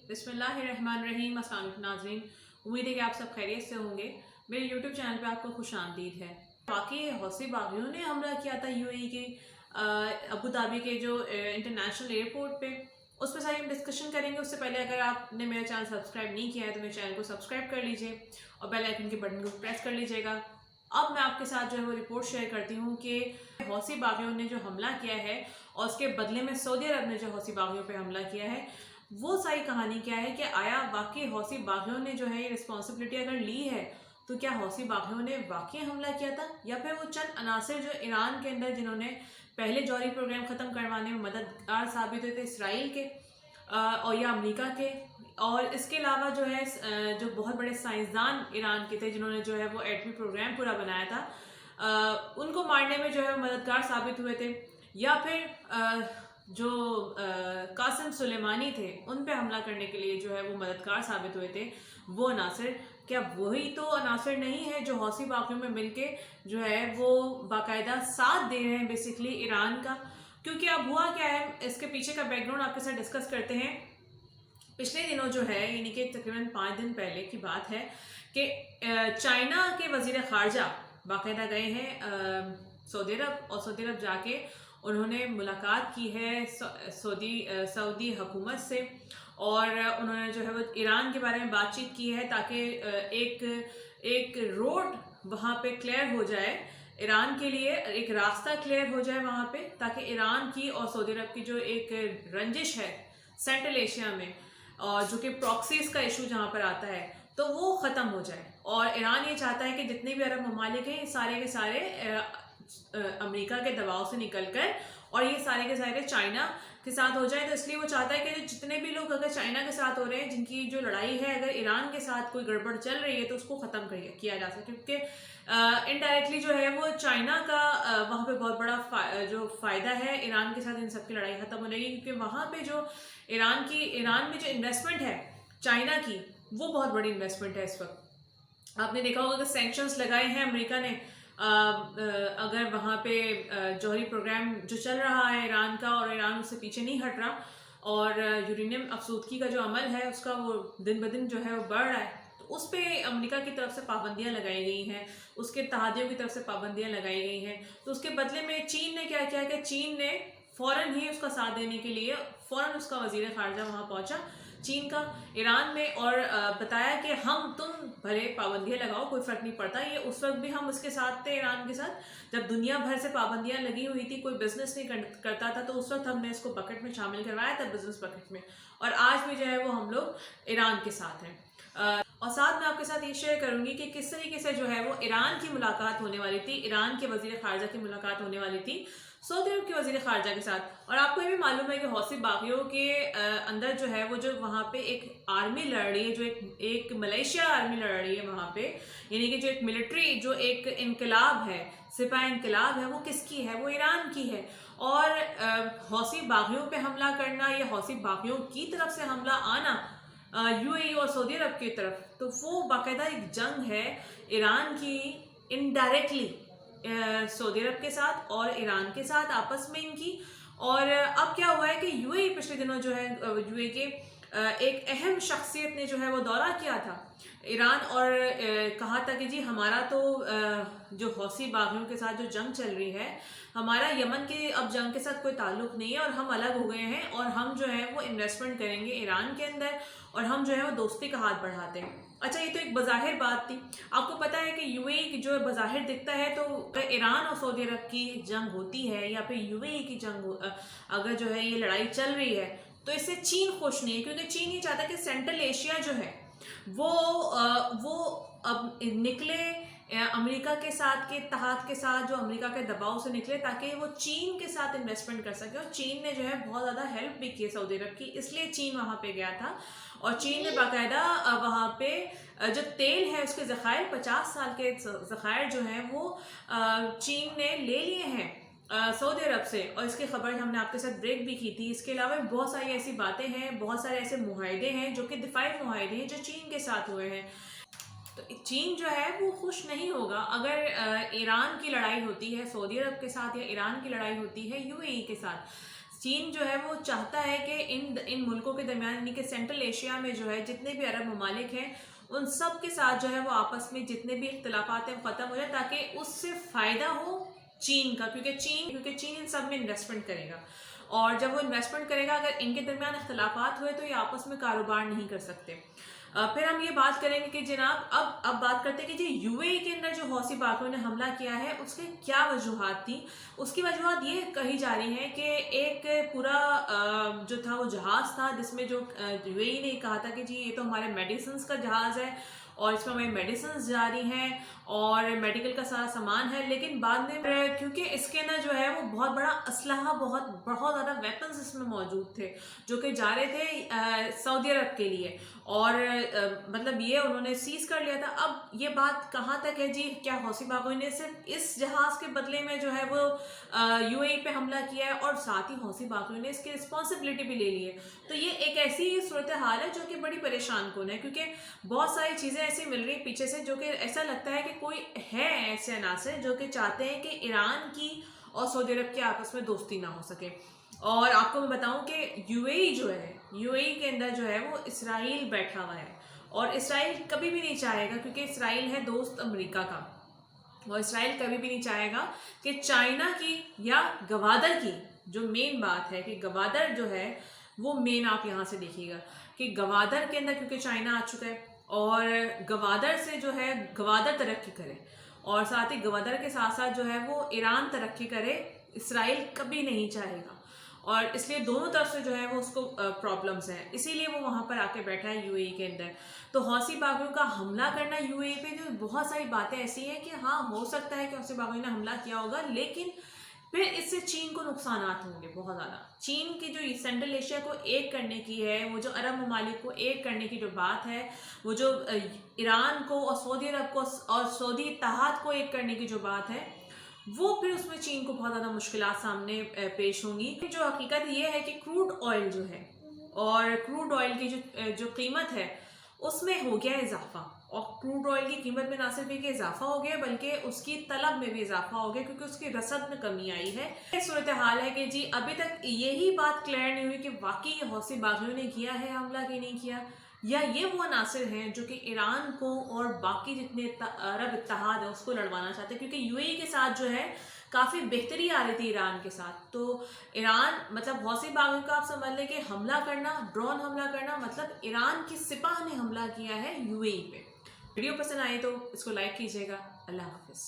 बिस्मिल्लाहिर्रहमानिर्रहीम। अस्सलाम वालेकुम नाज़रीन, उम्मीद है कि आप सब खैरियत से होंगे। मेरे यूट्यूब चैनल पे आपको खुश आमदीद है। वाकई हौसी बागियों ने हमला किया था यूएई के अबू धाबी के जो इंटरनेशनल एयरपोर्ट पे, उस पर सारी हम डिस्कशन करेंगे। उससे पहले अगर आपने मेरा चैनल सब्सक्राइब नहीं किया है तो मेरे चैनल को सब्सक्राइब कर लीजिए और बेल आइकन के बटन को प्रेस कर लीजिएगा। अब मैं आपके साथ जो है वो रिपोर्ट शेयर करती हूँ कि हौसी बागियों ने जो हमला किया है और उसके बदले में सऊदी अरब ने जो हौसी बागियों पे हमला किया है, वो सारी कहानी क्या है कि आया वाकई हौसी बागियों ने जो है ये रिस्पॉन्सिबिलिटी अगर ली है तो क्या हौसी बागियों ने वाकई हमला किया था, या फिर वो चंद अनासर जो ईरान के अंदर जिन्होंने पहले जौहरी प्रोग्राम ख़त्म करवाने में मददगार साबित हुए थे, इसराइल के और या अमेरिका के, और इसके अलावा जो है जो बहुत बड़े साइंसदान ईरान के थे जिन्होंने जो है वो एटमी प्रोग्राम पूरा बनाया था, उनको मारने में जो है वो मददगार साबित हुए थे, या फिर जो कासिम सुलेमानी थे उन पे हमला करने के लिए जो है वो मददगार साबित हुए थे, वो अनासर क्या वही तो अनासर नहीं है जो हौसी बागियों में मिलके जो है वो बाकायदा साथ दे रहे हैं बेसिकली ईरान का? क्योंकि अब हुआ क्या है, इसके पीछे का बैकग्राउंड आपके साथ डिस्कस करते हैं। पिछले दिनों जो है यानी कि तकरीबन 5 दिन पहले की बात है कि चाइना के वजीर खारजा बाकायदा गए हैं सऊदी अरब, और सऊदी अरब जाके उन्होंने मुलाकात की है सऊदी हुकूमत से, और उन्होंने जो है वो ईरान के बारे में बातचीत की है ताकि एक रोड वहाँ पे क्लियर हो जाए, ईरान के लिए एक रास्ता क्लियर हो जाए वहाँ पे, ताकि ईरान की और सऊदी अरब की जो एक रंजिश है सेंट्रल एशिया में, और जो कि प्रॉक्सीज का इशू जहाँ पर आता है, तो वो ख़त्म हो जाए। और ईरान ये चाहता है कि जितने भी अरब ममालिक हैं सारे के सारे अमेरिका के दबाव से निकलकर और ये सारे के सारे चाइना के साथ हो जाए। तो इसलिए वो चाहता है कि जितने भी लोग अगर चाइना के साथ हो रहे हैं, जिनकी जो लड़ाई है अगर ईरान के साथ कोई गड़बड़ चल रही है तो उसको ख़त्म किया जा सके, क्योंकि इनडायरेक्टली जो है वो चाइना का वहाँ पे बहुत बड़ा जो फ़ायदा है ईरान के साथ इन सब की लड़ाई ख़त्म हो जाएगी, क्योंकि वहाँ पे जो ईरान में जो इन्वेस्टमेंट है चाइना की, वो बहुत बड़ी इन्वेस्टमेंट है। इस वक्त आपने देखा होगा कि सैंक्शंस लगाए हैं अमेरिका ने अगर वहाँ पे जौहरी प्रोग्राम जो चल रहा है ईरान का, और ईरान उससे पीछे नहीं हट रहा, और यूरेनियम अफसूदगी का जो अमल है उसका वो दिन ब दिन जो है वो बढ़ रहा है, तो उस पर अमेरिका की तरफ से पाबंदियाँ लगाई गई हैं, उसके तहादियों की तरफ से पाबंदियाँ लगाई गई हैं। तो उसके बदले में चीन ने क्या किया कि चीन ने फ़ौरन ही उसका साथ देने के लिए फ़ौरन उसका वज़ीर ख़ारजा वहाँ पहुँचा चीन का ईरान में, और बताया कि तुम भले पाबंदियाँ लगाओ, कोई फ़र्क नहीं पड़ता। ये उस वक्त भी हम उसके साथ थे ईरान के साथ, जब दुनिया भर से पाबंदियाँ लगी हुई थी, कोई बिज़नेस नहीं करता था, तो उस वक्त हमने इसको बकेट में शामिल करवाया था, बिज़नेस बकेट में, और आज भी जो है वो हम लोग ईरान के साथ हैं। और साथ में आपके साथ ये शेयर करूंगी कि किस तरीके से जो है वो ईरान की मुलाकात होने वाली थी, ईरान के वज़ीर ख़ारजा की मुलाकात होने वाली थी सऊदी अरब के वज़ीर ख़ारजा के साथ। और आपको ये भी मालूम है कि हौसी बागियों के अंदर जो है वो जो वहाँ पे एक आर्मी लड़ रही है, जो एक मलेशिया आर्मी लड़ रही है वहाँ पे, यानी कि जो एक मिलिट्री जो एक इनकलाब है, सिपाही इनकलाब है, वो किसकी है? वो ईरान की है। और हौसी बागियों पे हमला करना या हौसी बागियों की तरफ से हमला आना यूएई और सऊदी अरब की तरफ, तो वो बाकायदा एक जंग है ईरान की इनडायरेक्टली सऊदी अरब के साथ और ईरान के साथ आपस में इनकी। और अब क्या हुआ है कि यूएई पिछले दिनों जो है यूएई के एक अहम शख्सियत ने जो है वो दौरा किया था ईरान, और कहा था कि जी हमारा तो जो हौसी बागियों के साथ जो जंग चल रही है, हमारा यमन के अब जंग के साथ कोई ताल्लुक नहीं है, और हम अलग हो गए हैं, और हम जो है वो इन्वेस्टमेंट करेंगे ईरान के अंदर, और हम जो है वो दोस्ती का हाथ बढ़ाते हैं। अच्छा, ये तो एक बज़ाहिर बात थी। आपको पता है कि यूएई जो बज़ाहिर दिखता है, तो ईरान और सऊदी अरब की जंग होती है या फिर यूएई की जंग अगर जो है ये लड़ाई चल रही है, तो इससे चीन खुश नहीं है, क्योंकि चीन ये चाहता है कि सेंट्रल एशिया जो है वो अब निकले अमेरिका के साथ के तहत के साथ, जो अमेरिका के दबाव से निकले, ताकि वो चीन के साथ इन्वेस्टमेंट कर सके। और चीन ने जो है बहुत ज़्यादा हेल्प भी की सऊदी अरब की, इसलिए चीन वहाँ पे गया था, और चीन ने बाकायदा वहाँ पे जो तेल है उसके ज़खायर 50 साल के ज़खायर जो हैं वो चीन ने ले लिए हैं सऊदी अरब से, और इसकी खबर हमने आपके साथ ब्रेक भी की थी। इसके अलावा बहुत सारी ऐसी बातें हैं, बहुत सारे ऐसे मुआहदे हैं जो कि दिफाई मुआहदे हैं जो चीन के साथ हुए हैं। तो चीन जो है वो खुश नहीं होगा अगर ईरान की लड़ाई होती है सऊदी अरब के साथ, या ईरान की लड़ाई होती है यूएई के साथ। چین جو ہے وہ چاہتا ہے کہ ان ملکوں کے درمیان یعنی کہ سینٹرل ایشیا میں جو ہے جتنے بھی عرب ممالک ہیں ان سب کے ساتھ جو ہے وہ آپس میں جتنے بھی اختلافات ہیں ختم ہو جائے تاکہ اس سے فائدہ ہو چین کا، کیونکہ چین ان سب میں انویسٹمنٹ کرے گا، اور جب وہ انویسٹمنٹ کرے گا اگر ان کے درمیان اختلافات ہوئے تو یہ آپس میں کاروبار نہیں کر سکتے۔ پھر ہم یہ بات کریں گے کہ جناب اب بات کرتے ہیں کہ جی یو اے ای کے اندر جو حوثی باغیوں نے حملہ کیا ہے اس کے کیا وجوہات تھیں۔ اس کی وجوہات یہ کہی جا رہی ہیں کہ ایک پورا جو تھا وہ جہاز تھا جس میں جو یو اے ای نے کہا تھا کہ جی یہ تو ہمارے میڈیسنز کا جہاز ہے اور اس میں ہمیں میڈیسنز جاری ہیں اور میڈیکل کا سارا سامان ہے، لیکن بعد میں کیونکہ اس کے اندر جو ہے وہ بہت بڑا اسلحہ بہت زیادہ ویپنز اس میں موجود تھے جو کہ جا رہے تھے سعودی عرب کے لیے، اور مطلب یہ انہوں نے سیز کر لیا تھا۔ اب یہ بات کہاں تک ہے جی، کیا حوثی باغیوں نے صرف اس جہاز کے بدلے میں جو ہے وہ یو اے ای پہ حملہ کیا ہے اور ساتھ ہی حوثی باغیوں نے اس کی رسپانسبلٹی بھی لے لی ہے؟ تو یہ ایک ایسی صورتحال ہے جو کہ بڑی پریشان کن ہے، کیونکہ بہت ساری چیزیں ایسی مل رہی ہیں پیچھے سے جو کہ ایسا لگتا ہے کہ کوئی ہے ایسے عناصر جو کہ چاہتے ہیں کہ ایران کی اور سعودی عرب کی آپس میں دوستی نہ ہو سکے۔ اور آپ کو میں بتاؤں کہ یو اے ای جو ہے، یو اے ای کے اندر جو ہے وہ اسرائیل بیٹھا ہوا ہے، اور اسرائیل کبھی بھی نہیں چاہے گا، کیونکہ اسرائیل ہے دوست امریکہ کا، اور اسرائیل کبھی بھی نہیں چاہے گا کہ چائنا کی یا گوادر کی، جو مین بات ہے کہ گوادر جو ہے وہ مین آپ یہاں سے دیکھیے گا کہ گوادر کے اندر کیونکہ چائنا آ چکا ہے اور گوادر سے جو ہے گوادر ترقی کرے، اور ساتھ ہی گوادر کے ساتھ ساتھ جو ہے وہ ایران ترقی کرے، اسرائیل کبھی نہیں چاہے گا، اور اس لیے دونوں طرف سے جو ہے وہ اس کو پرابلمس ہیں، اسی لیے وہ وہاں پر آ کے بیٹھا ہے یو اے ای کے اندر۔ تو حوثی باغیوں کا حملہ کرنا یو اے ای پہ، جو بہت ساری باتیں ایسی ہیں کہ ہاں ہو سکتا ہے کہ حوثی باغیوں نے حملہ کیا ہوگا، لیکن پھر اس سے چین کو نقصانات ہوں گے بہت زیادہ۔ چین کی جو سینٹرل ایشیا کو ایک کرنے کی ہے، وہ جو عرب ممالک کو ایک کرنے کی جو بات ہے، وہ جو ایران کو اور سعودی عرب کو اور سعودی اتحاد کو ایک کرنے کی جو بات ہے، وہ پھر اس میں چین کو بہت زیادہ مشکلات سامنے پیش ہوں گی۔ جو حقیقت یہ ہے کہ کروڈ آئل جو ہے اور کروڈ آئل کی جو قیمت ہے اس میں ہو گیا اضافہ، اور کروڈ آئل کی قیمت میں نہ صرف یہ اضافہ ہو گیا بلکہ اس کی طلب میں بھی اضافہ ہو گیا، کیونکہ اس کی رسد میں کمی آئی ہے۔ یہ صورتحال ہے کہ جی ابھی تک یہی بات کلیئر نہیں ہوئی کہ واقعی یہ حوثی باغیوں نے کیا ہے حملہ کہ نہیں کیا، یا یہ وہ عناصر ہیں جو کہ ایران کو اور باقی جتنے عرب اتحاد ہے اس کو لڑوانا چاہتے ہیں، کیونکہ یو اے ای کے ساتھ جو ہے کافی بہتری آ رہی تھی ایران کے ساتھ۔ تو ایران مطلب حوثی باغیوں کا آپ سمجھ لیں کہ حملہ کرنا، ڈرون حملہ کرنا، مطلب ایران کی سپاہ نے حملہ کیا ہے یو اے ای پہ۔ ویڈیو پسند آئے تو اس کو لائک کیجیے گا۔ اللہ حافظ۔